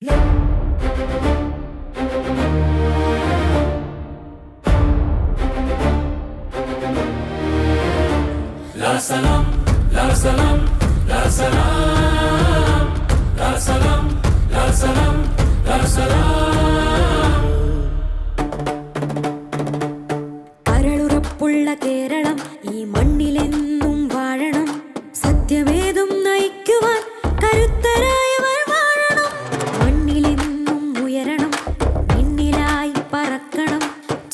La salam, la salam, la salam, la salam, la salam, la salam. കരളുറപ്പുള്ള Keralam ഈ മണ്ണിലെന്നും വാഴണം. സത്യമേതും നയിക്കുവാൻ കരുത്തരായവർ വാഴണം. മണ്ണിലെന്നും ഉയരണം, പിന്നിലായി പറക്കണം.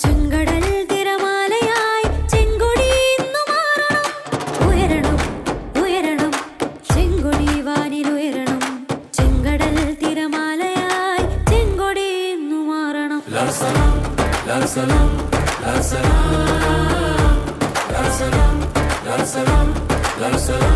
ചെങ്കടൽ തിരമാലയായി ചെങ്കൊടി ഇന്നു മാറണം. ഉയരണം, ഉയരണം, ചെങ്കൊടി വാനിലുയരണം. ചെങ്കടൽ തിരമാലയായി ചെങ്കൊടി ഇന്നു മാറണം. La salam, la salam, la salam, la salam, la salam, la salam.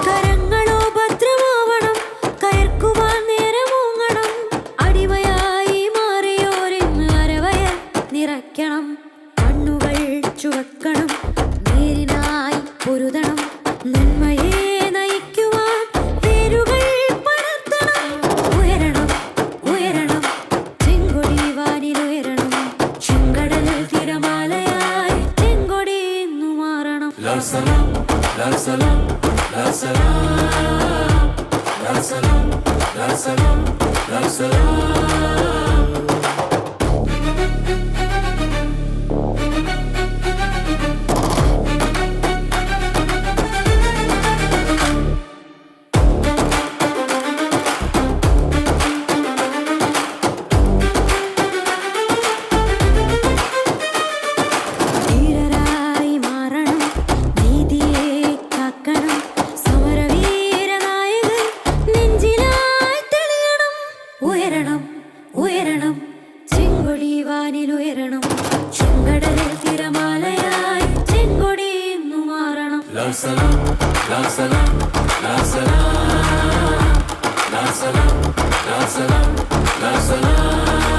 കരങ്ങളോ ഭദ്രമാവണം, കയർക്കുവാൻ നേരമൂങ്ങണം. അടിമയായി മാറിയോരെന്ന് അരവയർ നിറയ്ക്കണം. കണ്ണുകൾ ചുവക്കണം, നേരിനായി പൊരുതണം. നന്മയെ നയിക്കുവാൻ വേരുകൾ പടർത്തണം. ഉയരണം, ഉയരണം, ചെങ്കൊടി വാനിലുയരണം. ചെങ്കടൽ തിരമാലയായി ചെങ്കൊടി ഇന്നു മാറണം. La salam, la salam, la salam, la salam, la salam, la salam. ധീരരായി മാറണം, നീതിയെ കാക്കണം. സമരവീരനായകൻ നെഞ്ചിലായി തെളിയണം. ഉയരണം, ഉയരണം, ചെങ്കൊടി വാനിലുയരണം. ചെങ്കടലിൽ തിരമാലയായി ചെങ്കൊടി ഇന്നു മാറണം. La salam, la salam, la salam, la salam, la salam, la salam.